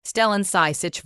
Stellen Sie, sich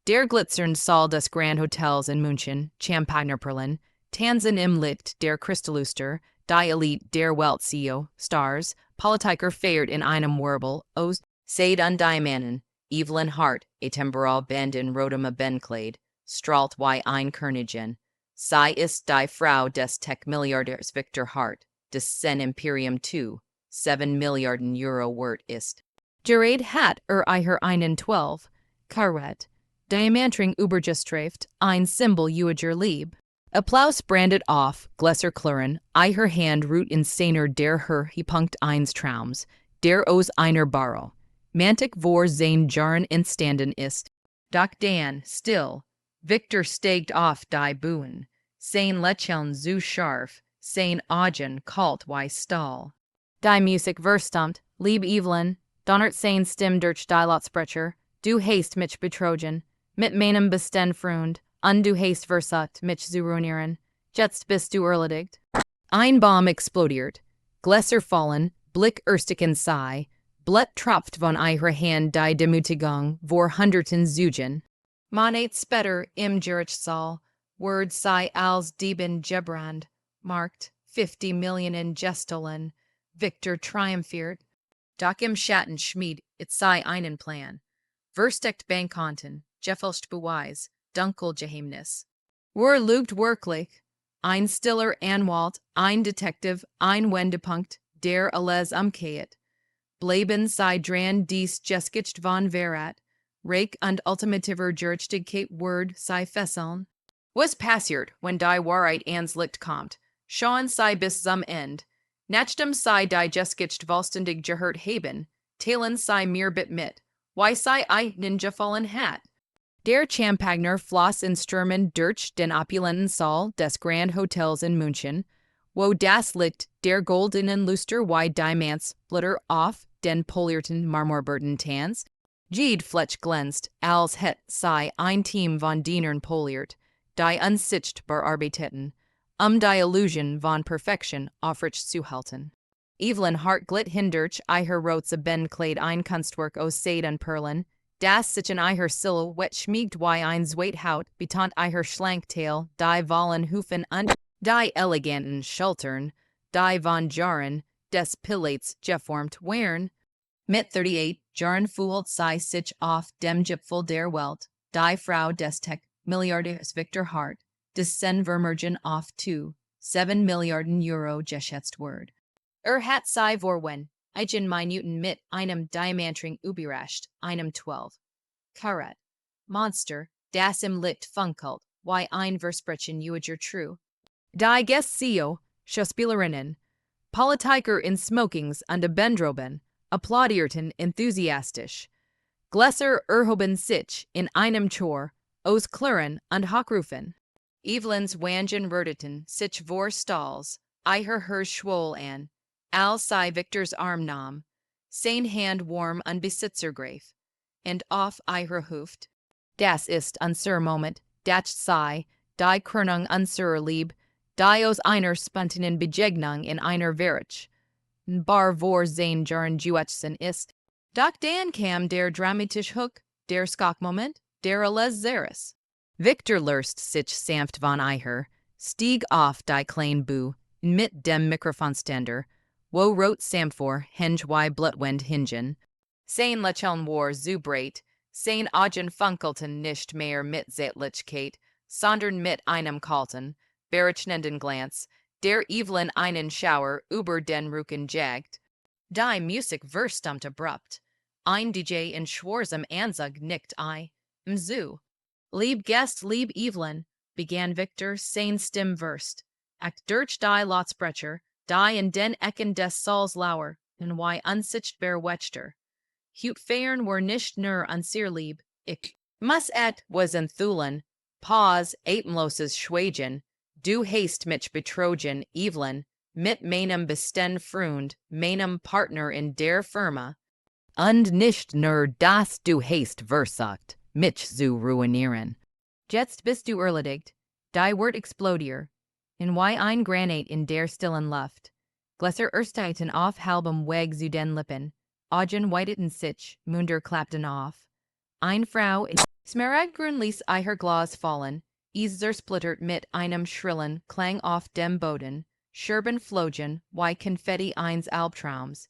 der Glitzernde Saal des Grand Hotels in München, Champagnerperlen, Tanzen im Licht der Kristallluster, die Elite der Welt CEO, Stars, Politiker feiert in einem Wirbel, aus, Seid und die Mannen, Evelyn Hart, atemberaubender rotem Benkleid, strahlt wie ein Königin. Sie ist die Frau des Tech-Milliardärs Victor Hart, des sein Imperium 7 Milliarden Euro wert ist. Gerät hat einen 12, Karat, Diamantring übergestraft, ein Symbol ewiger Liebe. Applaus brandet auf, Glesser klirren, Hand ruht in seiner der Höhepunkt eines Traums, der aus einer Barrow. Mantic vor sein Jahren entstanden ist. Doch dann, still, Victor steigt auf die Bühne, sein Lächeln so scharf, sein Augen kalt wie Stahl. Die Musik verstummt, lieb Evelyn, donnert sein Stimme durch die Lautsprecher, du hast mich betrogen, mit meinem besten Freund, und du hast versucht, mich zu ruinieren, jetzt bist du erledigt. Ein Baum explodiert, Gläser fallen, Blick ersticken sei, Blut tropft von ihrer Hand die Demütigung, vor Hunderten Monat später im Gerichtssaal, Word sei als Dieben gebrand, markt, 50 Millionen gestohlen, Victor triumphiert, doch im Schatten schmied it sei einen Plan. Versteckte Bankkonten, gefälscht Beweis, Dunkelgeheimnis. Lügt wirklich, ein stiller Anwalt, ein Detective, ein Wendepunkt, der alles umgeht. Bleiben sei dran dies Geschichte von Verrat, Reich und ultimativer Gerechtigkeit Word sei fesseln. Was passiert, wenn die Wahrheit ans Licht kommt? Schauen sei bis zum Ende. Nachdem sei die Geschichte vollständig gehört haben, teilen sei mir bit mit, why sei einen gefallen hat. Der Champagner floss in Stürmen durch den opulenten Saal des Grand Hotels in München, wo das Licht der goldenen Luster wie Diamants splitter auf den polierten Marmorböden tanzt, Jede Fletch glänzt, als het sei ein Team von Dienern poliert, die unsichtbar arbeiteten, die Illusion von Perfektion aufrecht zu halten. Evelyn Hart glitt hindurch ihrer rote Benkleid ein Kunstwerk aus Seide und Perlen, das sich in ihrer Silhouette schmiegt wie ein Zweithaut, betont ihrer Schlanktail, die vollen Hufen und die eleganten Schultern, die von Jahren des Pilates geformt wären. Mit 38 Jahren fühlt sie sich auf dem Gipfel der Welt, die Frau des Tech-Milliardärs Victor Hart, des Vermögen auf 7 Milliarden Euro geschätzt wird. Hat sei vorwen, eigen Minuten mit einem Diamantring überrascht, einem 12. Karat, Monster, das im Licht funkelt, wie ein Versprechen ewiger True. Die Gäste, Schauspielerinnen, Politiker in Smokings und Bendroben, applaudierten enthusiastisch. Gläser erhoben sich in einem Chor, aus Klirren und Hochrufen. Evelyns Wangen röteten sich vor Stalls, ihr schwoll an, als sei Victors Arm nahm, sein Hand warm und besitzergreif, und auf ihre Hüft. Das ist unser Moment, das sei, die Krönung unserer Liebe, die aus einer spontanen Begegnung in einer Verrat, bar vor sein Jahren Juetzen ist. Doch dann kam der dramatische Hook, der Skakmoment, der alles Zeres. Victor löst sich sanft von ihr, stieg auf die kleine Bühne, mit dem Mikrofonständer, wo rot Samfor henge wie Blutwind hingen. Sein Lächeln war so breit, sein Augen funkelten nicht mehr mit Zärtlichkeit, sondern mit einem kalten, berechnenden Glanz, der Evelyn einen Schauer über den Rücken jagt. Die Musik verstummt abrupt. Ein DJ in schwarzem Anzug nickt Mzu. Lieb Gast, lieb Evelyn, begann Victor, sein Stimme verst. Durch die Lautsprecher, die in den Ecken des Saals lauer, und wie unsichtbar Wächter. Hut feiern war nicht nur unser Lieb, ich muss was enthulen, pause atemloses Schweigen, du hast mich betrogen, Evelyn, mit meinem besten Freund, meinem Partner in der Firma. Und nicht nur das du hast versucht, mich zu ruinieren. Jetzt bist du erledigt, die Wort explodier, in wie ein Granat in der stillen Luft. Gläser ersteiten auf halbem Weg zu den Lippen, Augen weiteten sich, Münder klappten auf. ein Frau in Smaragdgrün ließ ihr Glas fallen, zersplittert mit einem schrillen Klang auf dem Boden, Scherben flogen, wie Konfetti eines Albtraums.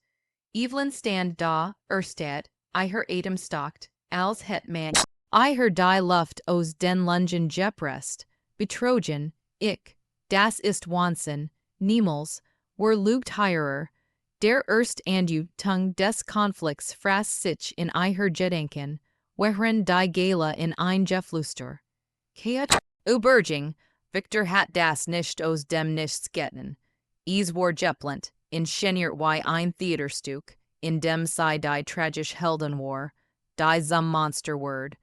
Evelyn stand da, erstat, ihr Atem stockt, als het man, ihr die Luft aus den Lungen gepresst, betrogen, ich, das ist Wahnsinn, niemals, wer lügt hierer, der Tung des Konflikts fraß sich in ihr Gedenken, während die Gala in ein Geflüster. Keat, Überging, Victor hat das nicht aus dem Nichts getan. War geplant, inszeniert wie ein Theaterstück, in dem sie die tragisch Helden war, die zum Monster word.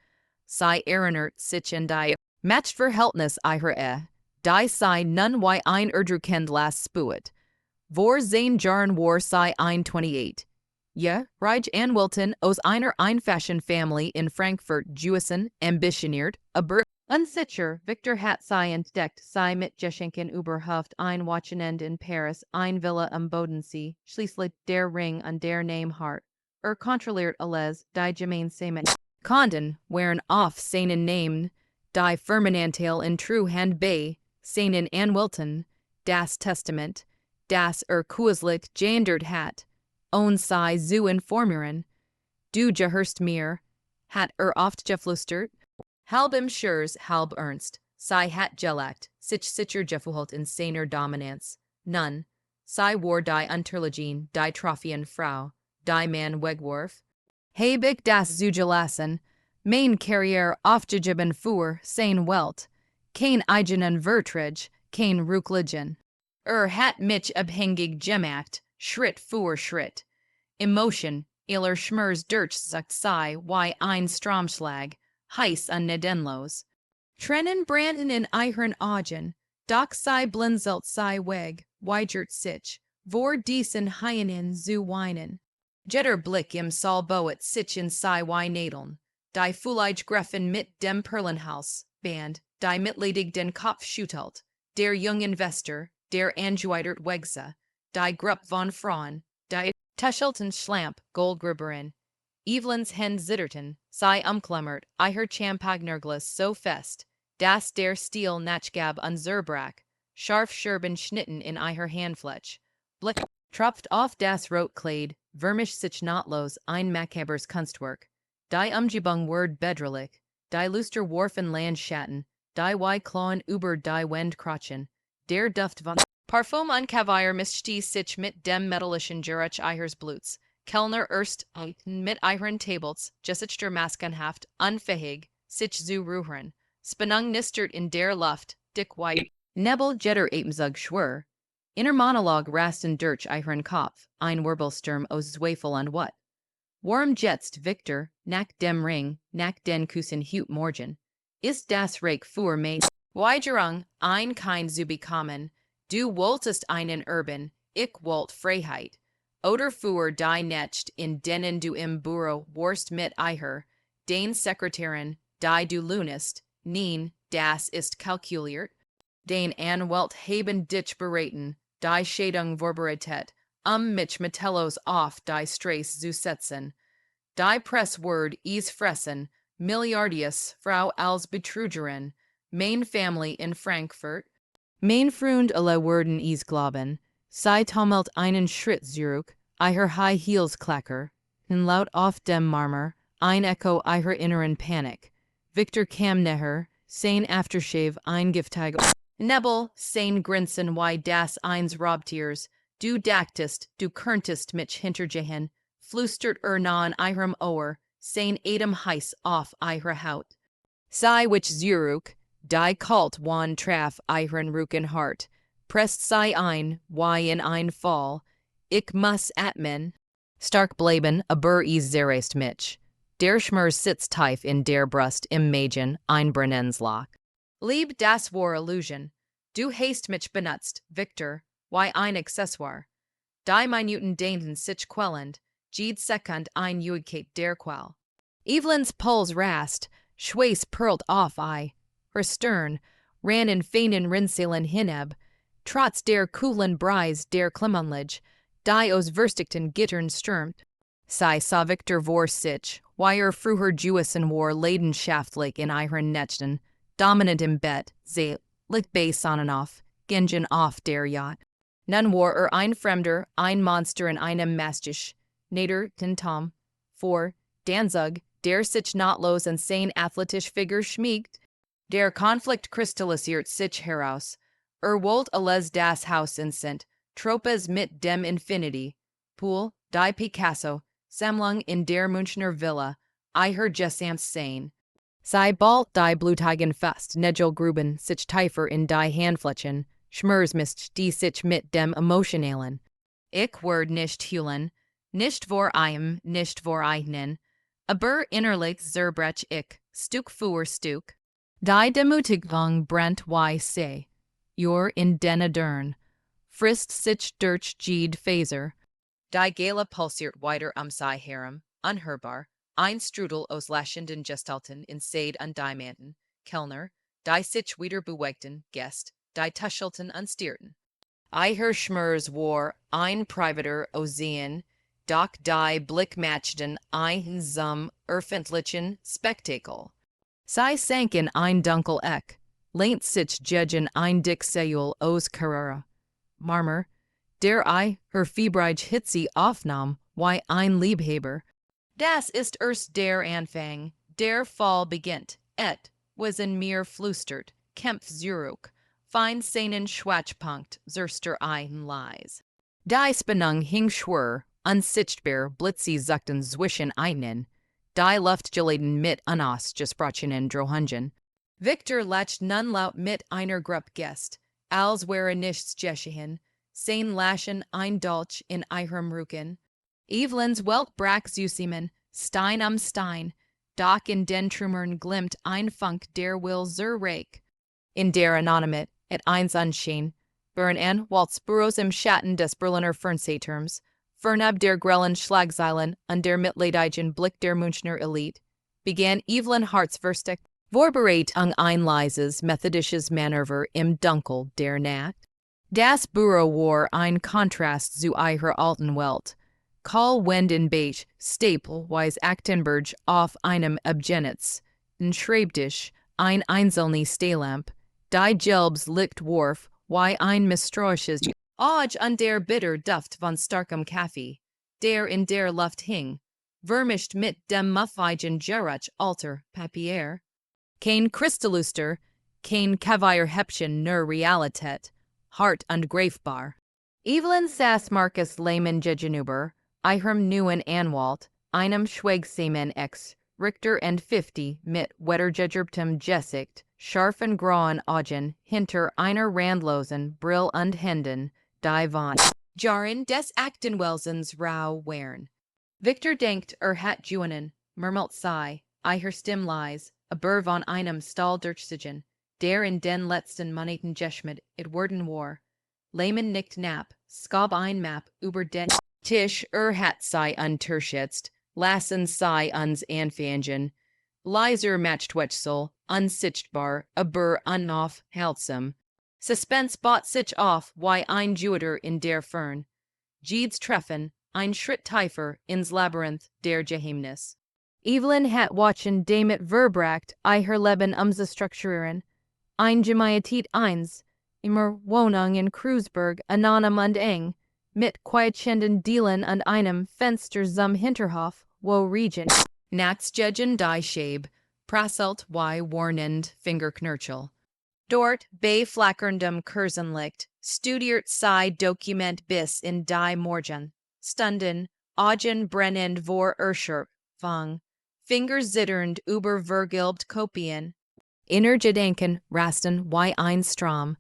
Sie erinnert sich in die Matchverhältnis ihrer die sie nun wie ein Erdrukendlas spuet. Vor seine Jahren war sie 28. Ja, reich Wilton aus einer einfachen Familie in Frankfurt Jewison ambitioniert, aber unsicher, Victor hat sie entdeckt, sie mit Geschenken überhaupt ein Wochenende in Paris, ein Villa am Bodensee, schließlich der Ring an der Name Hart, kontrolliert alles, die gemeinsamen Konten waren auf seinen Namen, die Firmenanteil in Treuhand bei seinen Wilton, das Testament, das kurzlich geändert hat, und sie zu informieren. Du gehörst mir, hat oft geflüstert, halb im Scherz, halb ernst, sie hat gelacht, sich sicher gefühlt in seiner Dominanz. Nun, sie war die Unterlegene, die Trophäen Frau, die man wegwarf. Heb ich das zu gelassen, mein Karriere aufgegeben für sein Welt, kein eigenen Vertrag, kein Rücklegen. Hat mich abhängig gemacht, Schritt für Schritt. Emotion, Schmerz sagt sei wie ein Stromschlag, heiß und nedenlos. Trennen branden in ihren Augen, doch sei blinzelt sei weg, weigert sich, vor diesen Haien zu weinen. Jetter Blick im Saal boet sich in sei wie Nadeln, die Fullige Gräfin mit dem Perlenhaus, Band, die mitledig den Kopf schüttelt, der jung Investor, der angeweitert Wegse, die Grupp von Frauen, die Tuschelten Schlamp, Goldgruberin. Evelyns Hände zitterten, sei umklammert, ihr Champagnerglas so fest, dass der Stiel nachgab und zerbrach, scharf Scherben schnitten in ihr Handfläche. Blick tropft auf das Rotkleid, vermisch sich nahtlos ein macabres Kunstwerk. Die Umgebung word bedrohlich, die Luster warfen Landschatten, die wie Klauen über die Wendkrochen, der Duft von Parfum und Kaviar mischte sich mit dem metallischen Geruch ihres Bluts. Kellner mit ihren Tables, gesichter maskenhaft, unfähig, sich zu rühren. Spannung nistert in der Luft, dick white. Nebel jetter Atemzug schwör. Inner Monolog rasten durch ihren Kopf, ein Wirbelsturm aus Zweifel und what? Warm jetzt Victor, nach dem Ring, nach den Küssen heut Morgen. Ist das Reich für mich? Weigerung, ein kein zu bekommen. Du wolltest einen Urban, ich wollt Freiheit. Oder für die Necht in denen du im Büro warst mit ihr, den Sekretärin, die du lunest, nein, das ist kalkuliert, den Anwalt haben dich beraten, die Schädung vorbereitet, mich Metellos auf die Straße zu setzen. Die Presswort fressen, Milliardius Frau als Betrügerin, mein Family in Frankfurt, mein Freund alle Worden glauben, sei taumelt einen Schritt zurück, ihr High Heels klacker, und laut auf dem Marmor, ein Echo ihrer inneren Panik. Victor kam näher, sein Aftershave ein giftig. Nebel, sein Grinsen wie das eins Raubtiers, du dachtest, du könntest mich hintergehen, flüstert nah in ihrem Ohr, sein Atem heiß auf ihre Haut. Sei which zurück, die kalt wan traf ihren Rücken hart, presst sei ein, wie in ein Fall, ich muss atmen. Stark bleiben, aber zerreißt mich. Der Schmerz sitzt tief in der Brust im Magen, ein Brennensloch. Lieb das war Illusion. Du hast mich benutzt, Victor, wie ein Accessoire. Die Minuten dehnten sich quellend, jede Sekund ein Juigkeit der Quell. Evelyns Puls rast, Schweiß perlt auf her Stirn, ran in feinen Rinnselen hinab, trotz der kühlen Breise der Klimmenlige, die aus Versteckten Gittern stürmt. Sei sa Victor vor sich, wire fruher Jewison war Leidenschaftlich in ihren Nechten, dominant im Bett, ze, licht bei Sonnenhof, gingen auf der Yacht. Nun war ein Fremder, ein Monster in einem Mastisch, nader den Tom, vor, Danzug, der sich notlos und sein athletisch Figur schmiegt, der Konflikt kristallisiert sich heraus, wollt alles das Haus incent, Tropes mit dem Infinity, Pool, die Picasso, Sammlung in der Münchner Villa, Eiher Gesamt sein. Sei bald die Blutigen Fest, Negel Gruben, sich tiefer in die Handflächen, Schmerzmist die sich mit dem Emotionalen. Ich word nicht heulen, nicht vor einem, nicht vor einen, aber innerlich zerbrech ich, Stück für Stück. Die Demütigung brennt wie se, Jor in den Adern, frist sich durch jede Faser. Die Gala pulsiert weiter sei Harem, unhörbar, ein Strudel aus lachenden Gestalten in Seid und Diamanten, Kellner, die sich wieder bewegten, Gäst, die tuschelten und stierten. Eiher Schmers war ein privater Ozean, doch die Blickmatchten ein zum öffentlichen Spektakel. Sei sank in ein dunkel Eck, lehnt sich gegen ein dick Seul aus Carrera. Marmer, der her fiebrige Hitze aufnahm, wie ein Liebhaber. Das ist erst der Anfang, der Fall beginnt, was in mir flüstert, kämpf zurück, fein seinen Schwachpunkt, zerster ein Leis. Die Spannung hing schwer, unsichtbar blitzi zuckten zwischen einen, die Luftgeladen mit unas gesprochenen Drohungen. Victor lacht nun laut mit einer Gruppe Gäst, als wäre nichts geschehen, sein Lachen ein Dolch in ihrem Rücken. Evelyn's Welk brach Süßimen, Stein am Stein, doch in den Trümmern glimmt ein Funk der will zur Reich. In der Anonymit, et eins Unschien, burn en waltz Büros im Schatten des Berliner Fernsehturms, fernab der grellen Schlagzeilen und der mitleidigen Blick der Münchner Elite, begann Evelyn Harts Versteckte Vorbereitung ein leises methodisches Manöver im Dunkel der Nacht. Das Büro war ein Kontrast zu ihrer alten Welt. Kahl Wend in Beige, stapelweise Actenberg auf einem Abgenitz, ein Schreibtisch, ein einzelne Stehlamp, die Gelbs Licht warf, wie ein misstrauisches Auge an der bitter Duft von starkem Kaffee, der in der Luft hing, vermischt mit dem muffigen Geruch alter Papier. Kein Kristalluster, kein Kavierhäppchen nur Realität, hart und greifbar. Evelyn saß Marcus Lehmann gegenüber, ihrem neuen Anwalt, einem Schweigsam ex, Richter and 50 mit wettergegerbtem Gesicht, scharfen grauen Augen hinter einer randlosen Brill und Händen, die von Jahren des Actenwelsens rau wären. Victor denkt hat Juenen, murmelt sei, ihr Stimm leis, aber von einem Stahl durchsigen, der in den letzten Monaten geschmet, it worden war. Lehmann nickt nap, skab ein Map über den Tisch hat sei unterschätzt, lassen sei uns anfangen. Leiser Matchtwetzel, unsichtbar, aber unaufhaltsam. Suspense bot sich auf wie ein Juder in der Fern. Jedes Treffen, ein Schritt tiefer ins Labyrinth der Geheimnis. Evelyn hat watchen damit verbracht, ihr Leben zu strukturieren. Ein Gemeinschaft eins, immer Wohnung in Kreuzberg, anonym und eng, mit quietschenden Dielen und einem Fenster zum Hinterhof, wo Regent. Nachts gegen die Schäbe, prasselt wie warnend Fingerknirschel. Dort, bei flackerndem Kerzenlicht, studiert sei Dokument bis in die Morgen. Stunden, Augen brennend vor Fang, Fingers zitternd über vergilbt Kopien. Inner Gedanken rasten wie ein Strom.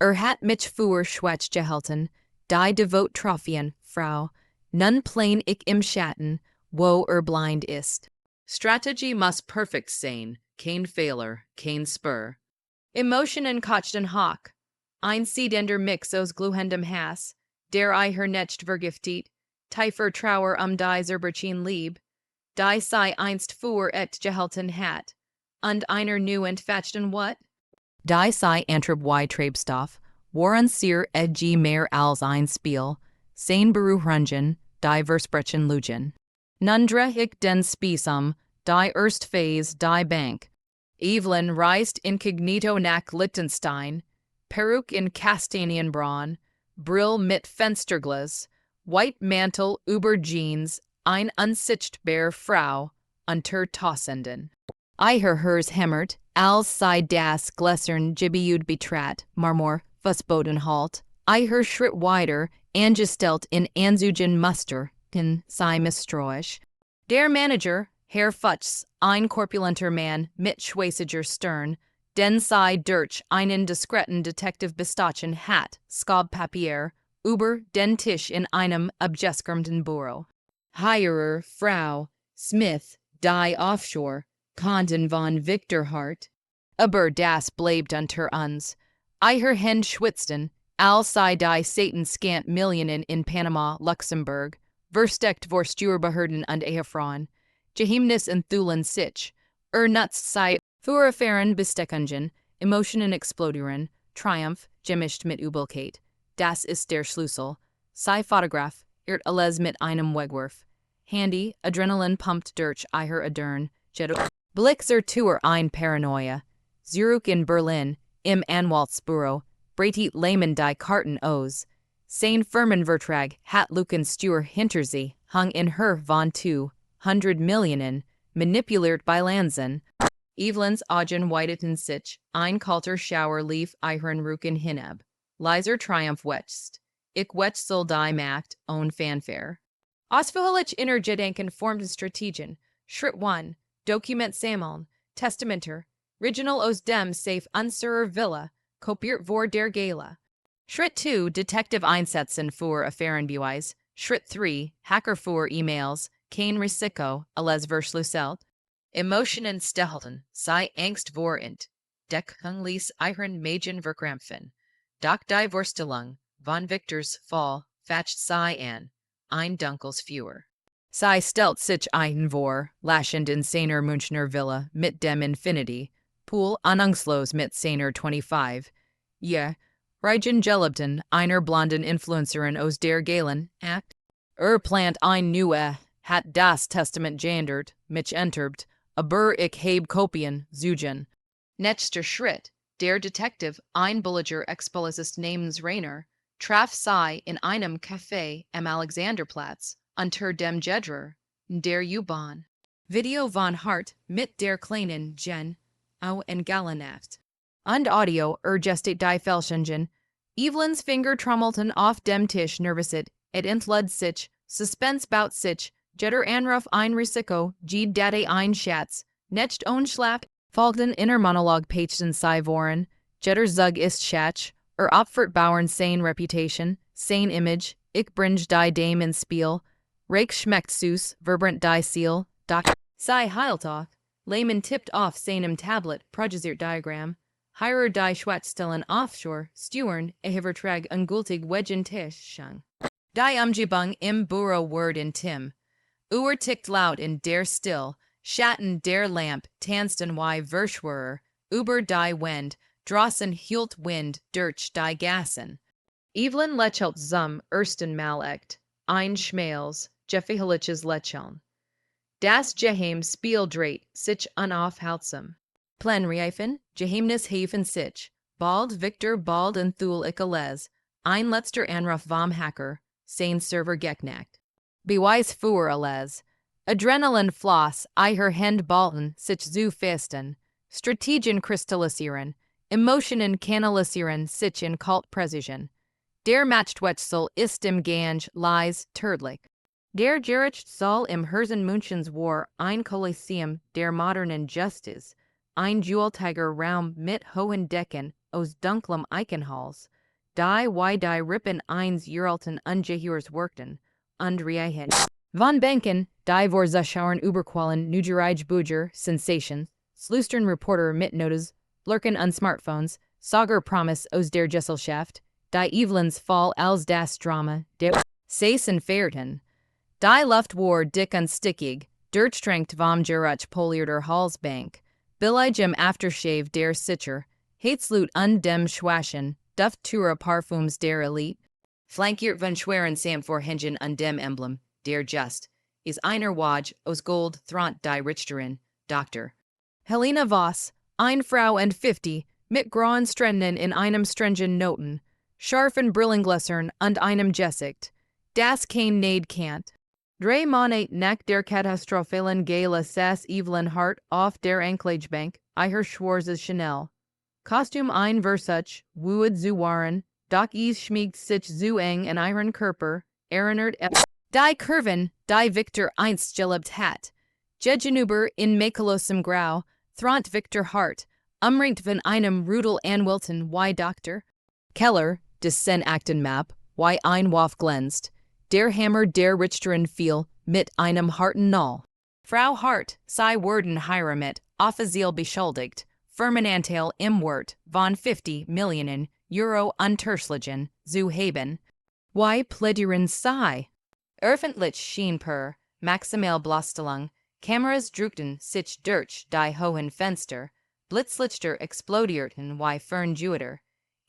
Hat mich für Schwätz gehalten, die devot Trophien, Frau, nun plain ich im Schatten, wo blind ist. Strategie muss perfekt sein, kein Fehler, kein Spur. Emotionen kochten Hawk, ein siedender Mix aus gluhendem Hass, der ihr nicht vergiftet, tiefer Trauer die Zerberchin Lieb, die sei einst für et gehalten hat, und einer new entfachten what? Die sei antreb y Treibstoff, waren sehr edgy mehr als ein Spiel, sein Beruhrungen, die Versprechen Lugen. Nundra hic den spisum, die erst phase die Bank. Evelyn reist incognito nach Liechtenstein, Peruk in Castanian Braun, Brill mit Fensterglas, White Mantel über Jeans, ein unsichtbar Frau, unter Tausenden. Hers hämmert, als sei das Gläsern Gibiud betrat, Marmor, Fußboden halt, Schritt weiter, angestellt in Anzügen Muster, sei misstrauisch. Der Manager, Herr Futz, ein korpulenter Mann, mit schweißiger Stirn, den sei durch einen diskreten Detective Bestachen hat, Papier, über den Tisch in einem abgeschirmten Büro. Hirer, Frau, Smith, die Offshore, Konten von Victor Hart. Aber das bleibt unter uns. Hen schwitzten, als sei die Satan scant Millionen in Panama, Luxemburg, versteckt vor Steuerbehörden und Ehefrauen, Geheimnis enthulen sich, nutzt sei Vorfahren Besteckungen, Emotionen explodieren, Triumph, gemischt mit Übelkeit, das ist der Schlüssel, sei Fotograf, alles mit einem Wegwerf, Handy, Adrenalin pumpt durch Adern, Blixer Tour ein Paranoia, Zurück in Berlin, im Anwaltsbüro, Bretit Lehmann die Karten aus, Sein Firmenvertrag hat Luken Stur hinter sie, hung in her von 200 Millionen, manipuliert bei Lanzen. Evelyn's Augen weiteten sich, ein kalter Schauer lief ihren Rücken hinab. Leiser Triumph wetzt. Ich wetzel die Macht, ohne Fanfare. Ausführlich inner Gedanken formten Strategien. Schritt 1. Dokument sammeln. Testamenter. Original aus dem safe unserer Villa. Kopiert vor der Gala. Schritt 2. Detective einsetzen für Affärenbeweis. Schritt 3. Hacker für E-Mails. Kein Risiko, alles verschlüsselt. Emotionen stelten, sei Angst vorint. Deckung ließ ihren Mägen verkrampfen. Doch die Vorstellung von Victors Fall fatscht sei an. Ein dunkles Feuer. Sei stellt sich ein vor, lachend in seiner Münchner Villa mit dem Infinity, Pool ahnungslos mit seiner 25. Ja, Reigen gelebten einer blonden Influencerin aus der Galen, Act. Plant ein neue, hat das Testament geändert, mich enterbt, aber ich heb Kopien, Zugen. Nächster Schritt, der Detective, ein billiger Ex-Polizist namens Rainer, traf sei in einem Café am Alexanderplatz, unter dem Gedrer, der U-Bahn. Video von Hart mit der kleinen Jen, au en Galanaft. Und Audio gestet die Fälschungen. Evelyn's Finger trommelten auf dem Tisch nervöset, et entlud sich, Suspense baut sich, Jetter Anruf ein Risiko, Ged Date ein Schatz, Necht on Schlaf, folgten inner Monolog Pachten sei Voren, Jetter Zug ist Schatz, Opfert Bauern Sein Reputation, Sein Image, Ich bringe die Dame in Spiel, Reich schmeckt süß, Verbrant die Seal, Doc. Sei Heiltag, Lehmann tippt off seinem Tablet, Projisiert Diagram, Hirer die Schwarzstellen Offshore, Steuern, Vertrag ungültig Wegen Tischung. Die Umgebung im Büro word in Tim. Tickt laut in der Still, Schatten der Lamp, tanzten wie Verschwörer, über die Wind, draußen hielt Wind durch die Gassen. Evelyn lächelt zum ersten Mal echt, ein Schmäls, Gefährliches Lächeln. Das Geheim Spiel dreht sich unaufhaltsam. Planreifen, Geheimnis Hafen sich, bald Victor bald enthul ich alles, ein letzter Anruf vom Hacker, sein Server geknackt. Beweis für alles. Adrenalin floss, Hände balten sich zu festen, Strategien kristallisieren, Emotionen kanalisieren sich in kalt Präzision. Der Machtwechsel ist im Gange, lies, tödlich. Der Gerichtssaal im Herzen Münchens war ein Kolosseum der modernen Justiz, ein Jeweltiger Raum mit hohen Decken aus dunklem Eichenholz, die Rippen eins Juralten ungeheuers wirkten, und Riechen. Von Banken, die vor Zuschauern überquallen Neugerige Buger, Sensation, Slustern Reporter mit Notes, Lurken und Smartphones, Sager Promise aus der Gesellschaft, die Evelyn's Fall als das Drama, der Saisen Feierten. Die Luft war dick und stickig, durchtränkt vom Geruch polierter Halsbank, billig im Aftershave der Sicher, Heizlut und dem Schwaschen, Duftura Parfums der Elite, flankiert von schweren Sam Vorhängen und dem Emblem, der Just, is einer Waj aus Gold thront die Richterin, Dr. Helena Voss, ein Frau and 50, mit grauen Stränden in einem strengen Noten, scharfen Brillengläsern und einem Gesicht, das kein Nade Kant. Drei Monate nach der katastrophalen Gala saß Evelyn Hart auf der Anklagebank, ihr schwarzes Chanel. Kostüm ein Versuch, wued zu waren, doch es schmiegt sich zu eng in ihren Körper, erinnert die Curven, die Victor einst geliebt hat. Gegenüber in makellosem Grau, thront Victor Hart, umringt von einem Rudel Anwälten wie Dr. Keller, des Aktenmap, wie ein Waf glänzt, der Hammer der Richterin fiel, mit einem harten Null. Frau Hart, sei Worden heiratet, offiziell beschuldigt, Firmenanteil im Wert von 50 Millionen Euro unterschlagen zu haben. Wie plädieren sei? Öffentlich schien per Maximalblasstellung, Kameras drückten sich durch die hohen Fenster, Blitzlichter explodierten wie Fernjuter.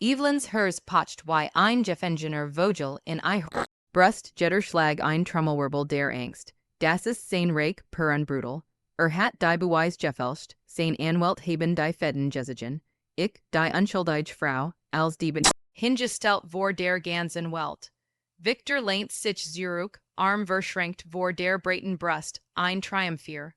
Evelyns Herz pocht wie ein gefengener Vogel in ihr Brust Jetterschlag ein Trommelwirbel der Angst. Das ist sein Reich per und brutal. Hat die Beweis gefälscht, sein Anwalt haben die Feden gesiegen. Ich, die unschuldige Frau, als die hingestellt vor der ganzen Welt. Victor lehnt sich zurück, arm verschränkt vor der breiten Brust, ein Triumphier.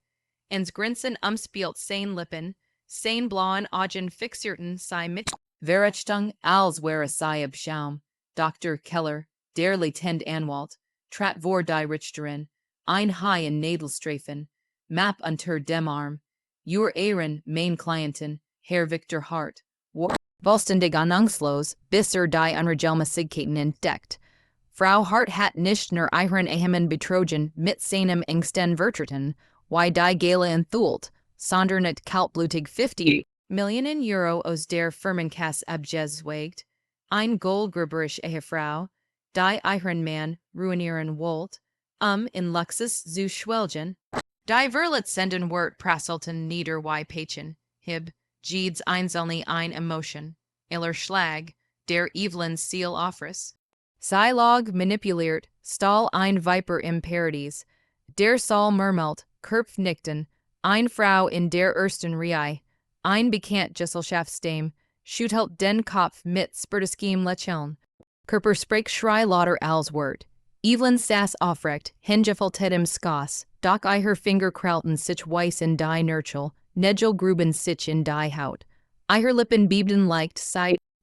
Ins Grinsen umspielt sein Lippen, sein blauen Augen fixierten sei mit Verachtung, als wäre sei Schaum. Dr. Keller, der Lieutenant Anwalt, trat vor die Richterin, ein Hai in Nadelstreifen, Map unter dem Arm. Your Ehren, mein Klienten, Herr Victor Hart, vollständig anungslos, bis die Unregelmäßigkeiten entdeckt. Frau Hart hat nicht nur ihren Ehemann betrogen mit seinem engsten Vertreten, wie die Gala enthüllt, sondern et kaltblutig 50 Millionen Euro aus der Firmenkasse abgezweigt, ein goldgruberisch Ehefrau, die ihren Mann ruinieren wollt, in Luxus zu schwelgen. Die Verletzenden Wort prasselten nieder wie Pechen, hib, jedes einzelne ein Emotion, Schlag, der Evelyn Seal offris. Sie log manipuliert, stahl ein Viper im Paradies, der Saal murmelt, Körpf nickten, ein Frau in der ersten Reihe, ein bekannt Gesellschaftsdame, schüttelt den Kopf mit Spurteskiem lächeln. Körper spricht Schrei lauter als Wort. Evelyn saß aufrecht, hingefaltet im Skoss, doch ihr Finger krallten sich weiss in die Nurchel, Nägel gruben sich in die Haut. Ihr Lippen biebten leicht,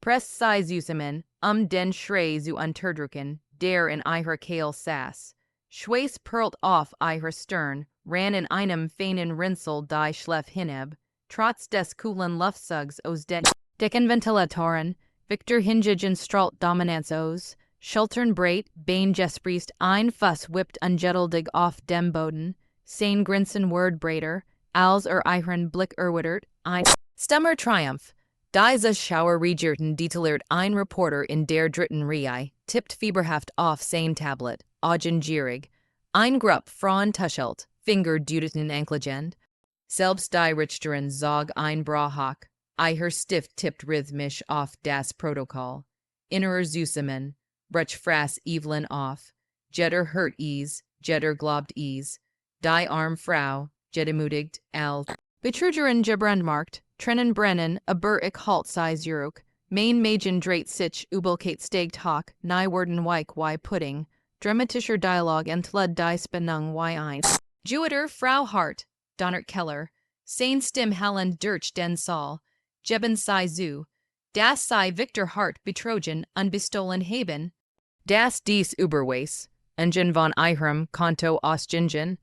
press sei zusammen, den Schrei zu unterdrücken, der in ihr Kehl saß. Schweiß perlt auf ihr Stirn, ran in einem feinen Rinnsel die Schleff hinab, trotz des kühlen Luftzugs aus den dicken Ventilatoren, Victor hingegen strahlt Dominanz aus, Schultern breit, Bein gespriest, ein Fuss whipped ungeduldig auf dem Boden, sein Grinsen word breiter, als ihren Blick erwidert, ein Stummer Triumph. Diese Schauer regierten detailliert ein Reporter in der dritten Reihe, tippt fieberhaft auf sein Tablet, Augen gierig. Ein Grupp Frauen tuschelt, Finger dudeten anklagend. Selbst die Richterin zog ein Brahak, ihr Stift tippt rhythmisch auf das Protokoll. Innerer Zusammen, Brech fraß Evelyn auf, Jetter hört is, Jetter glaubt is, die arm Frau, Jedemütigt, als Betrügerin gebrandmarkt, trennen brennen, ich halt sei zurück, mein Mägen dreht sich übelkeit stegt hock, nie worden weich wie Pudding, dramatischer Dialog entled die Spannung wie ein. Jewiter Frau Hart, Donnert Keller, sein Stimm Hallen durch den Saal, Geben sei zu, das sei Victor Hart betrogen unbestohlen haben, das dies Überweis, Engine von ihrem Konto ausgingen,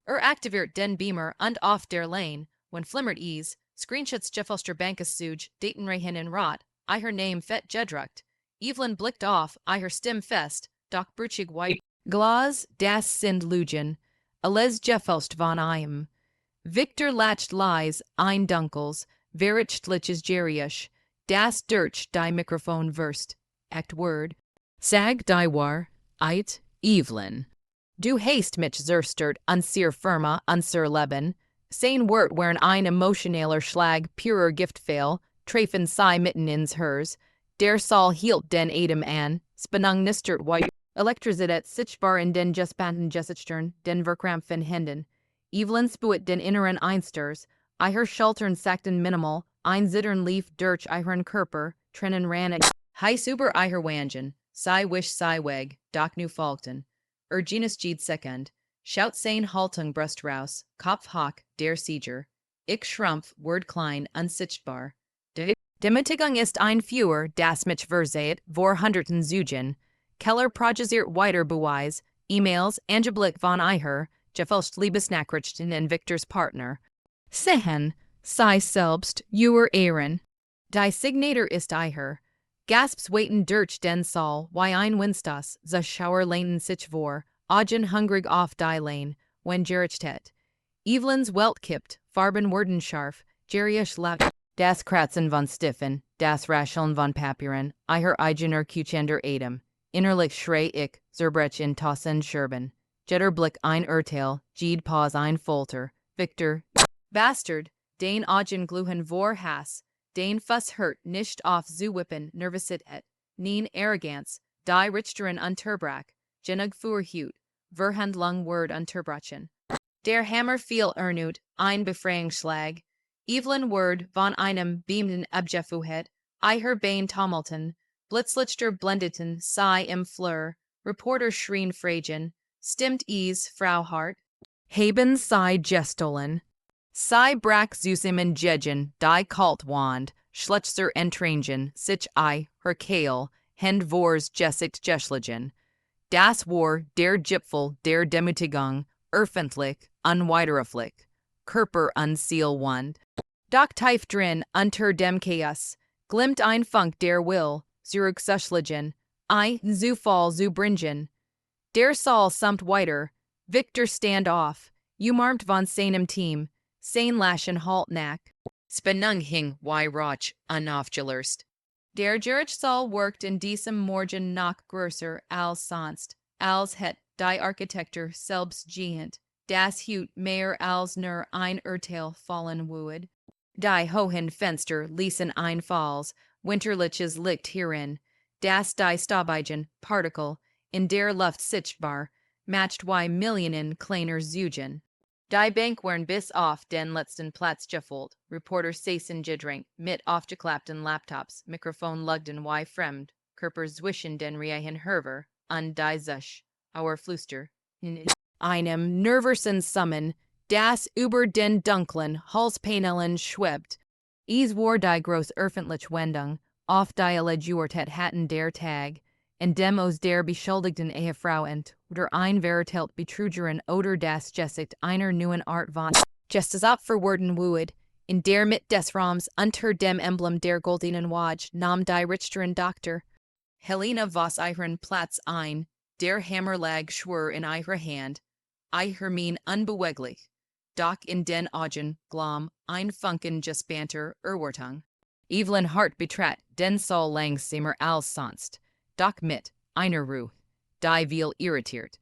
aktiviert den Beamer und auf der Lane, when flimmert is, Screenshots Geffelster Bankessuge, Datenrehen in Rot, ihr Name fet gedruckt, Evelyn blickt auf, ihr Stimm fest, doch bruchig white, Glas, das sind Lügen, alles Geffelst von ihm. Victor lacht lies, ein Dunkels, verichtliches Geriusch, das durch die Mikrofon wirst, act word, sag die war, eit, Evelyn. Du hast mich zerstört, unser Firma, unser Leben, sein Wort wären ein emotionaler Schlag purer Giftfehl, treffen sei mitten ins Hers, der Saal hielt den Atem an, Spannung nistert white, Elektrisitet sichtbar in den Gespanten Gesichtern, den Verkrampfen Händen. Evelyn spuit den inneren Einsters, Iher Schultern sackten minimal, ein Zittern lief durch ihren Körper, trennen ranet. Heiß über Iher Wangen, sei wish sei weg, doch nu folgten. Jenes Gede Sekund, schaut sein Haltung Brust raus, Kopf hoch, der Sieger. Ich schrumpf, Word klein, unsichtbar. Demütigung ist ein Führer, das mich verzeht, vor Hunderten Zeugen. Keller projisiert weiter Beweis, E-Mails, Angeblich von Iher, gefälscht Liebesnachrichten in Victors Partner. Sehen, sei selbst, Euer Ehren. Die Signator ist Iher. Gasps waiten durch den Saal, wie ein Winstas, ze Schauerlehnen sich vor, Augen hungrig auf die Lane, wenn Gerichtet. Evelyn's Welt kippt, Farben wurden scharf, Gerisch laut. Das Kratzen von Stiffen, das Rascheln von Papieren, Iher eigener Kuchender Adem. Innerlich schrei ich, Zerbrech in Tassen Scherben. Jetterblick ein Urteil, Gede Pause ein Folter, Victor. Bastard, den Augen gluhen vor Hass, den Fuss hört nicht auf zu wippen, Nervosität, neen Arroganz, die Richteren unterbrach, genug Vorhut, Verhandlung Word unterbrochen. Der Hammer fiel ernut, ein Befreiungsschlag. Evelyn Word von einem beamten Abgefuheit, Iher Bein Tumulten, Blitzlichter blendeten, sei im Fleur, Reporter schrien fragen, stimmt es, Frau Hart? Haben sei gestohlen. Sei brach Zusem in Jegen, die Kalt wand, Schlechtzer entrangen, sich her Kehl, Hend vors Gesicht geschlagen. Das war der Gipfel der Demütigung, öffentlich, unwiderruflich, Körper unseelwand. Doch tief drin, unter dem Chaos, glimmt ein Funk der Will, zurückzuschlagen, Zufall zu bringen. Der Saal summt weiter, Victor stand off, umarmt von seinem Team, sein Laschen halt nach. Spannung hing wie Roch unaufgelöst. Der Gerichtssaal worked in diesem Morgen noch größer als sonst, als het die Architektur selbst gehend, das Hut mehr als nur ein Urteil fallen would. Die hohen Fenster ließen ein Falls, winterliches Licht hierin, das die Staubigen Partikel in der Luft sichtbar, matcht wie Millionen kleiner Zeugen. Die Bank waren bis auf den letzten Platz gefüllt, Reporter saßen gedrängt, mit aufgeklappten Laptops, Mikrofon lugden wie fremd, Körper zwischen den Reihen hervor, und die sich, our Flüster, in einem nervösen Summen, das über den dunklen Halspanelen schwebt. Es war die groß öffentliche Wendung, auf die Legiortet hatten der Tag, in dem aus der beschuldigten Ehefrau oder ein verurteilt Betrügerin oder das Gesicht einer neuen Art von Justice abverworden would, in der mit des Rahms unter dem Emblem der goldenen Wage nahm die Richteren Doktor. Helena was ihren Platz ein, der Hammer lag schwer in ihrer Hand, Iher Mien unbeweglich, doch in den Augen glom ein Funken gespanter Erwartung. Evelyn Hart betrat den Saal langsamer als sonst, doch mit einer Ruhe, die viel irritiert.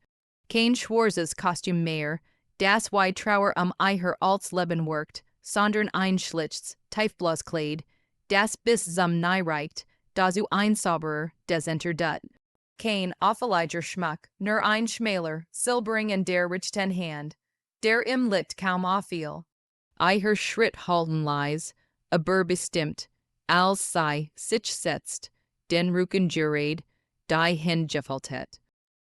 Kein Schwarzes Kostüm mehr, das wie Trauer Iher als Leben workt, sondern ein schlichtes, tiefblaues Kleid, das bis zum Knie reicht, dazu ein sauberer, desinter Dutt. Kein auffälliger Schmuck, nur ein schmäler, silbering in der rechten Hand, der im Licht kaum auffiel. Iher Schritt halten leis, aber bestimmt, als sei sich setzt, den Rücken gerät, die hingefaltet.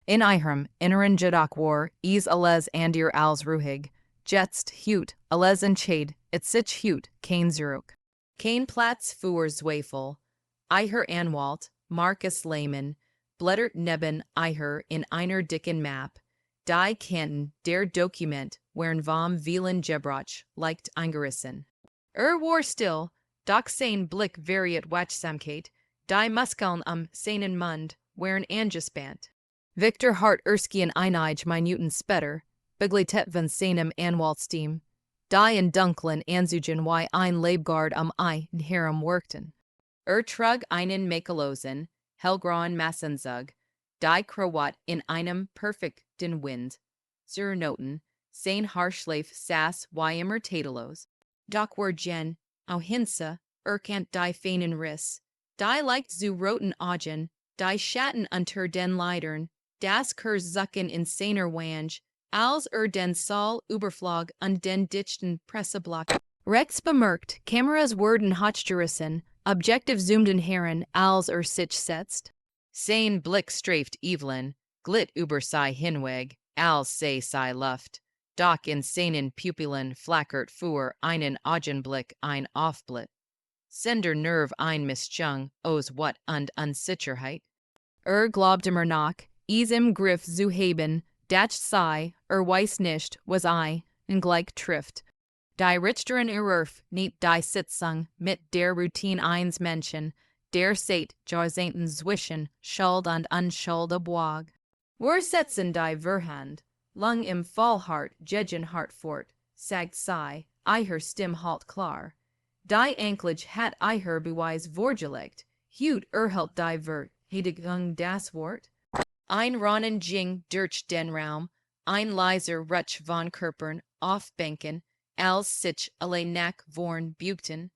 In ihrem inneren Jedoch war es alles anders als ruhig, jetzt hut alles entscheid, et sich hut kein Zurück. Kein Platz für Zweifel. Iher Anwalt, Marcus Lehmann, blättert neben Iher in einer dicken Map, die Kanten der Dokument waren vom vielen Gebrauch leicht eingerissen. War still, doch sein Blick variiert Wachsamkeit, die Muskeln seinen Mund waren angespannt. Victor Hart erskien einig minuten später, begleitet von seinem Anwaltsteam, die in dunklen Anzügen wie ein Leibgard ein Herum workten. Trug einen makellosen, hellgrauen Massenzug, die Krawatte in einem perfekten Wind. Zur Noten, sein Haarschleif saß wie immer tadellos. Doch war Jen, au Hinse, erkannt die feinen Riss, die leicht zu roten Augen, die Schatten unter den Leitern, das Kurs zucken insaner Wange, als den Saal Überflog und den dichten Presseblock. Rechts bemerkt, Kameras werden hochgerissen, Objektiv zoomden Herren, als sich setzt. Sein Blick streift Evelyn, glitt über sie hinweg, als sei sie Luft. Doch in seinen Pupillen flackert für einen Augenblick ein Aufblick. Sender Nerv ein Mischung aus Wat und Unsicherheit. Glaubt immer nach, im Griff zu haben, dat sei, weiß nicht, was in gleich trifft. Die Richteren Erwerf nicht die Sitzung mit der Routine eins Menschen, der seit Jahrzehnten zwischen Schuld und Unschuld abwog. Wir setzen die Verhand, lang im Fallhart Jegen Hart fort, sagt sie, eiher Stimm halt klar. Die Anklage hat eiher Beweis vorgelegt, hut erhält die Verteidigung das Wort. Ein Ronnen ging durch den Raum, ein leiser Rutsch von Körpern aufbänken, als sich alle nach vorn beugten.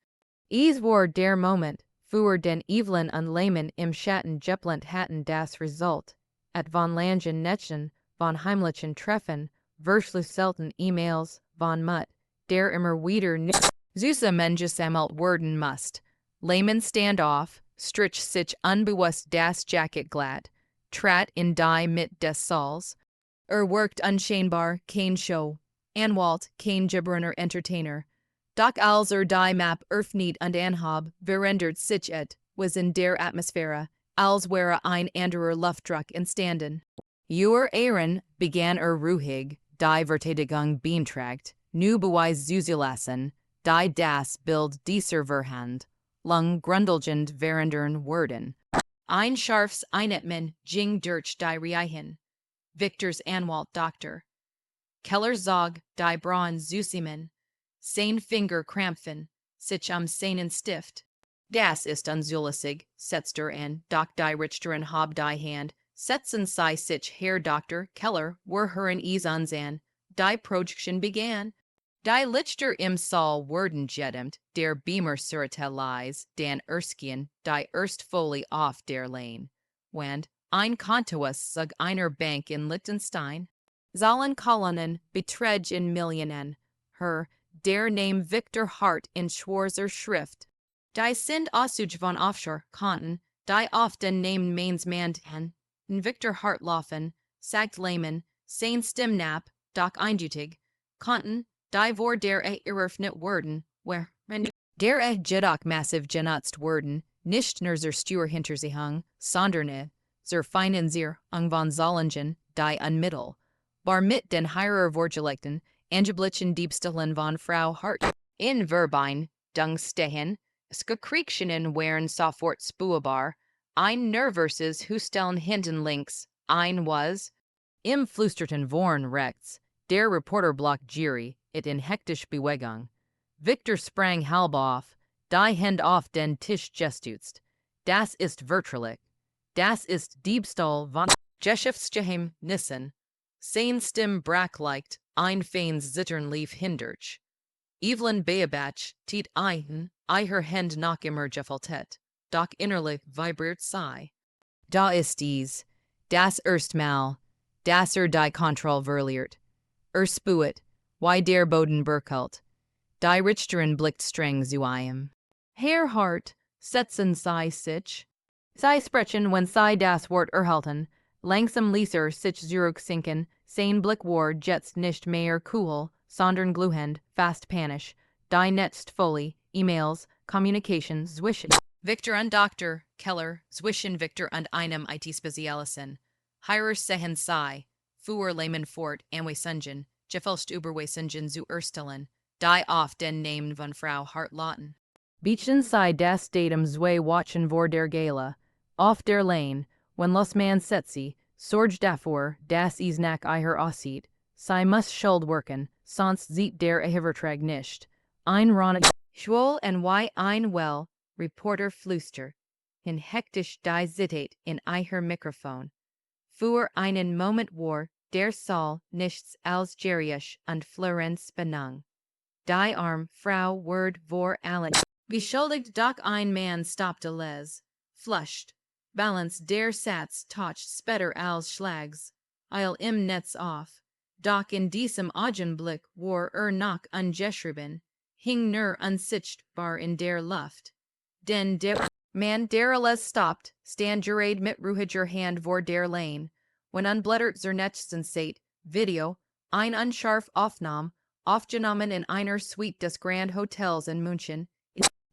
Es war der Moment, für den Evelyn und Lehmann im Schatten geplant hatten das Result. At von langen Nächten, von heimlichen Treffen, verschlüsselten E-Mails, von Mutt, der immer wieder zusammengesammelt werden musst. Lehmann stand auf, strich sich unbewusst das Jacket glatt, trat in die mit des Saals. Worked unscheinbar, kein Show. Anwalt, kein Gibberner Entertainer. Doch als die Map öffnet und anhab, verendert sich was in der Atmosphäre, als wäre ein anderer Luftdruck entstanden. Ehren begann ruhig, die Verteidigung beantragt, nu Beweis zuzulassen, die das Bild dieser Verhand, lang grundlegend verandern werden. Ein scharfes Einatmen ging durch die Reihen. Victors Anwalt Doktor. Keller zog die Braun zusammen, sein Finger krampfen, sich am seinen Stift. Das ist unzulässig, setzt an, doch die Richteren hab die Hand, setzen sie sich Herr Dr. Keller, wir hören es uns an, die Projektion begann. Die Lichter im Saal wurden gedimmt, der Beamer surte leise, den Erskine, die Erstfolie auf der Lane. Wenn ein Kontoas zog einer Bank in Liechtenstein, Zahlen Kolonnen beträgt in Millionen, der Name Victor Hart in schwarzer Schrift. Die sind Auszüge von Offshore-Konten, die auf den Namen meines Mann Victor Hart laufen, sagt Lehmann, sein Stimmnap, doch eindeutig, Konten, die vor der eröffnet werden, wherein der jedoch massiv genutzt werden, nicht nur zur Steuer hinter sie hang, sondern zur Finanzierung von Zahlungen, die unmittel. Bar mit den heirer vorgelegten, angeblichen Diebstahlen von Frau Hart. In Verbine, Dungstehen, Skakriektionen wären sofort spürbar, ein nervöses Hustellen hinten links, ein was. Im flüsterten Vorn rechts, der Reporter block Giri, it in hektisch Bewegung. Victor sprang halb auf, die Hand auf den Tisch gestützt. Das ist vertraulich. Das ist Diebstahl von Geschäftsgeheim Nissen. Sein Stimm brackleicht, ein feins Zittern lief hindurch. Evelyn Beabach tiet ein, eiher Hand noch immer gefaltet, doch innerlich vibriert sie. Da ist es, das erstmal, dass die Kontrolle verliert. Spuet, why der Boden berkelt. Die Richteren blickt streng zu ihm. Herr Hart, setzen Sie sich. Sie sprechen, wenn Sie das Wort erhalten, langsam ließer sich zurücksinken, sein Blick war jetzt nicht mehr cool, sondern glühend, fast panisch. Die Netzfolie, E-Mails, Kommunikation zwischen Victor und Dr. Keller, zwischen Victor und einem IT-Spezialisten. Heirer sehen Sie, für Lehmann fort, anwe Sungen, gefälscht überwe Sungen zu erstellen, die auf den Namen von Frau Hart lauten. Beachen Sie das Datum zwei Wochen vor der Gala, auf der Lane, wenn los man setzi, sorge dafür, dass es nach eiher aussieht. Sie muss schuld wirken, sonst sieht der Vertrag nicht. Ein Ronald Schwoll und wie ein Well, Reporter flüster, in hektisch die Zitat in eiher Mikrofon. Für einen Moment war der Saal nichts als Gerisch und Florenz benang. Die Frau wurde vor allen beschuldigt, doch ein Mann stoppte les, flushed. Balance der Satz toch spetter als Schlags. I'll im Netz auf. Doch in diesem Augenblick war noch ungeschrieben. Hing nur unsichtbar in der Luft. Den der Man der alles stopped, stand jurade mit ruhiger Hand vor der Lane. When unblättert zur nächsten Zeit, Video, ein unscharf Aufnahme, aufgenommen in einer Suite des Grand Hotels in München.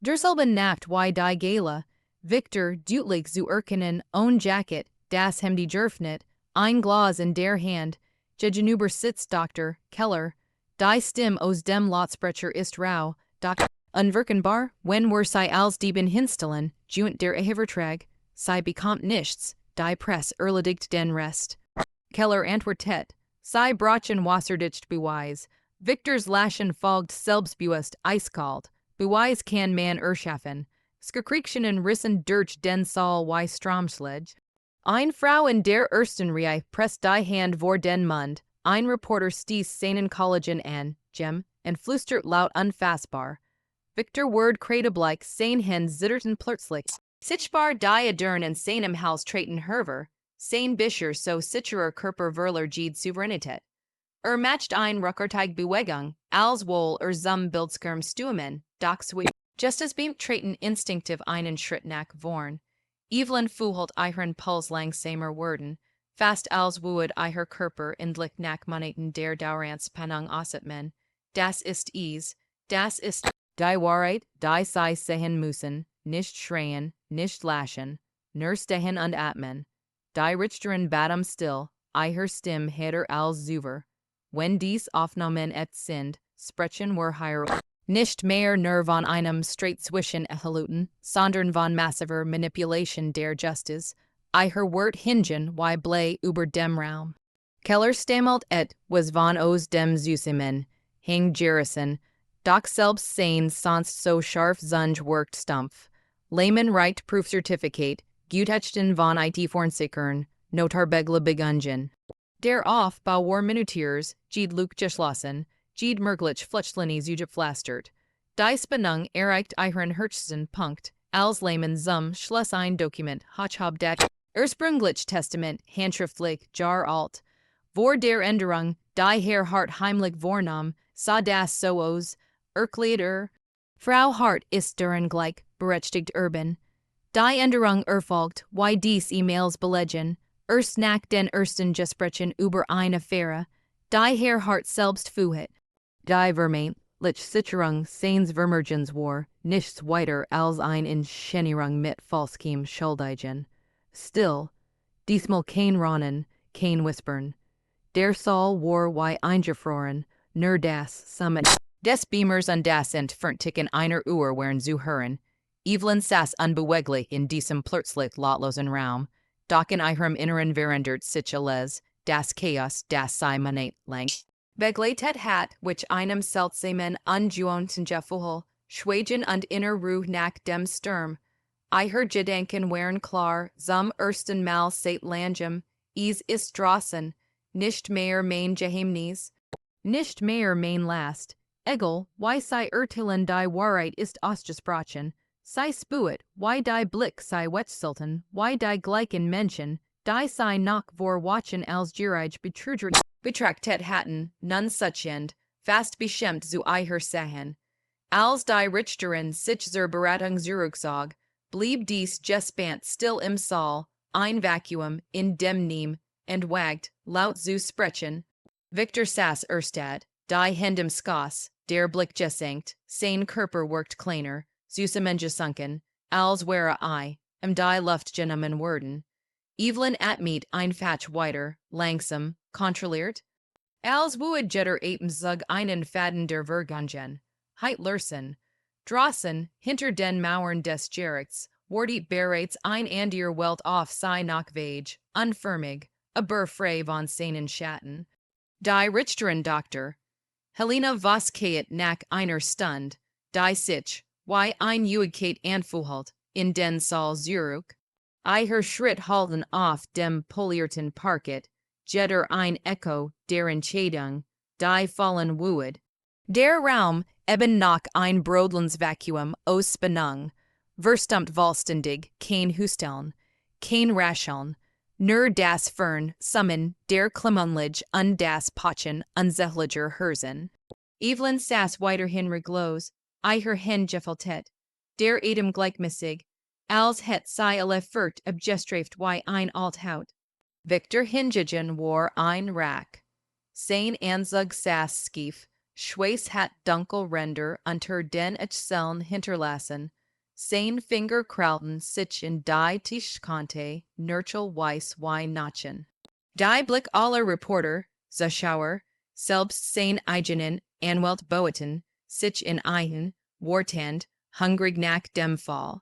Derselben Nacht wie die Gala, Victor deutlich zu erkennen, own Jacket, das Hemd geöffnet, ein Glas in der Hand, gegenüber sitzt Dr. Keller, die Stimme aus dem Lautsprecher ist rau, Dr. Unwirkenbar, wenn wir sie als Dieben hinstellen, junt der Vertrag, sie bekommt nichts, die Presse erledigt den Rest. Keller antwortet, sie brachen wasserdicht Beweis, Victors Laschen folgt selbstbewusst eiskalt, Beweis kann man erschaffen, Skakriekchen rissen durch den Saal wie Stromschläge. Ein Frau in der ersten Reihe presst die Hand vor den Mund, ein Reporter stieß seinen Kollegen an, Jem, und flüstert laut unfassbar. Victor Word kreidebleich sein Hände zitterten plötzlich. Sichtbar die Adern in seinem Haus treten herver, sein Bischer so sicherer Körper verler jede Souveränität. Matcht ein Ruckerteig Bewegung, als wohl zum Bildschirm stumen, doch sweet. Just as beamt treten instinktiv einen Schritt nach vorn. Evelyn fühlt ihren Puls langsamer werden, fast als would ihr Körper endlich nach Monaten der Dauerspannung ausatmen. Das ist es, das ist die Wahrheit, die sie sehen müssen, nicht schreien, nicht lachen, nur stehen und atmen. Die Richteren badam still, ihr Stimme heder als Zuver. Wenn dies Aufnahmen sind, sprechen wir hier nicht mehr nur von einem straight zwischen Eheluten, sondern von massiver Manipulation der Justice, ihr Wort hingen wie Blei über dem Raum. Keller stammelt was von aus dem Zusammen, hing Gerissen, doch selbst sein sonst so scharf Zunge workt stumpf. Lehman right Proof-Certificate, Gutachten von IT Fornsickern, Notarbegle begungen. Der Aufbau war Minutiers, Ged Luke geschlossen, Ged merglich Flutschlinie zugepflastert. Die Spannung erreicht ihren höchsten Punkt, als Lehman zum Schluss ein Dokument, Hochhab dat ursprünglich Testament, handschriftlich, jar alt. Vor der Änderung, die Herr Hart heimlich vornahm, sah das so aus, erklärt Frau Hart ist deren gleich, berechtigt urban. Die Änderung erfolgt, wie dies E-Mails belegen, erst nach den ersten Gesprächen über eine Affäre, die Herr Hart selbst führt. Die vermeintliche Sicherung seines Vermögens war nichts weiter als eine Inszenierung mit falschem Schuldigen. Still, diesmal kein Ronnen, kein Whispern. Der Saal war wie eingefroren, nur das Summit. Des Beamers und das Entfernticken einer Uhr waren zu hören. Evelyn saß unbeweglich in diesem plötzlich lautlosen Raum, doch in ihrem Inneren verändert sich alles, das Chaos, das sie monatelang begleitet hat, which einem seltsamen, ungewohnten Gefühl, Schweigen und inner Ruhe nach dem Sturm. Ihr Gedanken waren klar, zum ersten Mal seit langem, es ist draußen, nicht mehr mein Geheimnis, nicht mehr mein Last. Egal, wie sie urteilen die Wahrheit ist ausgesprochen, sie spürt, wie die Blick sie wechselten, wie die gleichen Menschen, die sie noch vor Wochen als gierig betrachtet hatten, nun suchend, fast beschämt zu ihr sahen. Als die Richteren sich zur Beratung zurückzog, blieb dies gespannt still im Saal, ein Vakuum in dem Nehm, und wagt, laut zu sprechen. Victor saß erst die Hände im Schoss, der Blick gesenkt, sein Körper worked kleiner, zusammengesunken, als wäre die Luft genommen worden. Evelyn atmet ein Fatch weiter, langsam, kontrolliert. Als would jeder Zug einen Faden der Vergangen. Heit Lursen. Draußen, hinter den Mauern des Gerichts, wurde bereits ein Andier Welt auf sei nach Wege, unförmig, aber frei von seinen Schatten. Die Richteren Doktor. Helena was geht nach einer Stund, die sich, wie ein Juigkeit anfuhlt, in den Saal Zurück. Ihr Schritt halten auf dem polierten Parkett, jeder ein Echo der Entscheidung, die fallen wued. Der Raum eben noch ein Brodlens Vakuum aus Spannung, verstummt vollständig, kein Husteln. kein Rascheln, nur das Fern, summen, der Klemmenlich, das Pochen, unsächlicher Herzen. Evelyn saß weiterhin reglos, ihr hingefeltet, der Adem gleichmäßig, als het sei alle furt abgestraft wie ein Althaut. Victor hingegen war ein Rack. Sein Anzug saß schief, Schweiß hat dunkel render unter den Echseln hinterlassen. Sein Finger krauten sich in die Tischkante, Nurchel weiß wie Nachen. Die Blick aller Reporter, Zuschauer, selbst sein eigenen Anwalt boeten, sich in einen, Wartand, hungrig nach dem Fall.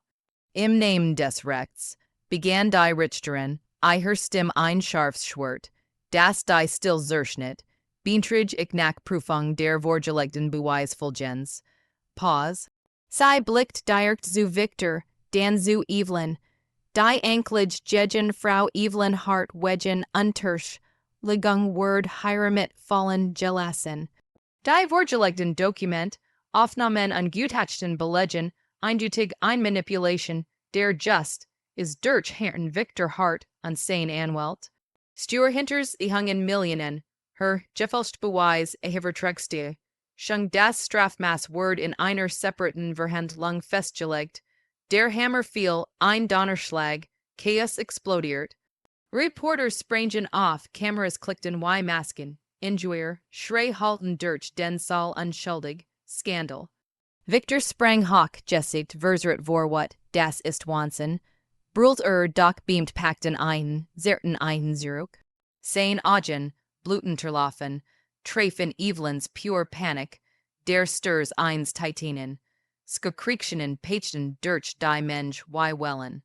Im Namen des Rechts, begann die Richterin, ihr Stimme ein scharfes Schwert, das die still Zerschnitt, Beintrig ich nach Prüfung der vorgelegten Beweisfulgens. Pause. Sie blickt direkt zu Victor, dann zu Evelyn. Die Anklage gegen Frau Evelyn Hart wegen Untersch, Legung Word Hieramit fallen gelassen. Die vorgelegten Dokument, Aufnahmen ungutachten Belegen, eindeutig ein Manipulation, der just, ist durch Herrn Victor Hart an sein Anwalt. Stuer hinters ihungen Millionen, gefälscht Beweis Verträgste, schon das Strafmaß Word in einer separaten Verhandlung festgelegt, der Hammer fiel, ein Donnerschlag, Chaos explodiert. Reporter sprangen auf, Kameras klickten wie Masken, Injuer, Schrei halten durch den Saal unschuldig, Skandal. Victor sprang hoch, gesiegt, verseret vor what, das ist Wahnsinn. Brüllt doch beamt packten einen, zerten einen zurück. Sein Augen, Blutenterlaufen, treffen Evelyns pure Panik, der stirs eins Titanen. Skakriekschen Pechten durch die Mensch wie Wellen.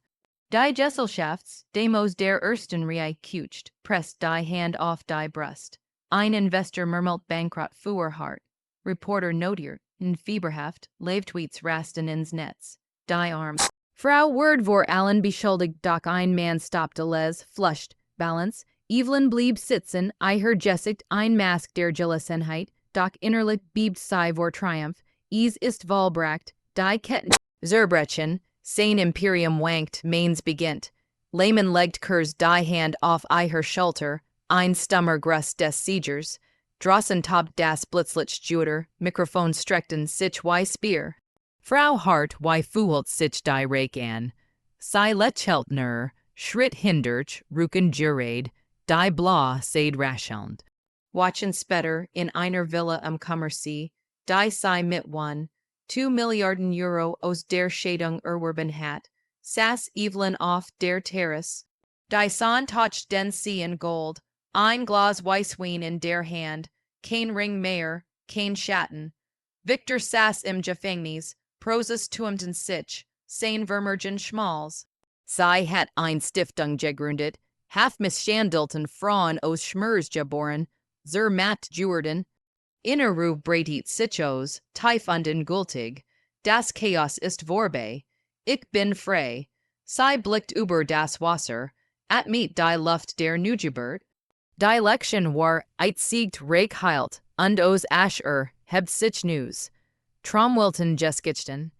Die Gesellschafts, Demos der ersten Reihe kucht, presst die Hand auf die Brust. Ein Investor murmelt bankrott für Hart. Reporter notiert, in Fieberhaft, Leibtweets rasten ins Netz. Die Arme. Frau Word vor allen beschuldigt, doch ein Mann stoppte les, flushed, balance. Evelyn blieb sitzen, ihr gesicht ein Mask der Gelassenheit, doch innerlich bebt sie vor Triumph, ist vollbracht, die Ketten, Zerbrechen, sein Imperium wankt, Mainz beginnt. Lehman legt Kurs die Hand auf ihr Schulter, ein stummer Gruss des Siegers, drossen top das Blitzlich Juder, Mikrofon streckten sich wie Spear. Frau Hart wie fuhlt sich die Rake an. Sie lächelt nur, Schritt hindurch, Ruken jurade, die Blau seid raschelnd. Watchen später in einer Villa am Kummersee, die sei mit 2 Milliarden Euro aus der Scheidung erworben hat, saß Evelyn auf der Terrasse. Die Sonne toucht den See in Gold, ein Glas Weißwein in der Hand, kein Ring mehr, kein Schatten. Victor saß im Gefängnis, Proses tuemten sich, sein Vermögen schmals. Sie hat ein Stiftung gegründet, half misshandelten Frauen aus Schmers geboren, matt Jurden. Inneru breitet sich aus, tiefunden gültig, das Chaos ist vorbei. Ich bin frei. Sie blickt über das Wasser, atmet die Luft der Neugeburt. Die Lection war siegt Reich heilt, und aus Ascher hebt sich News. Tromwilten Geschichten.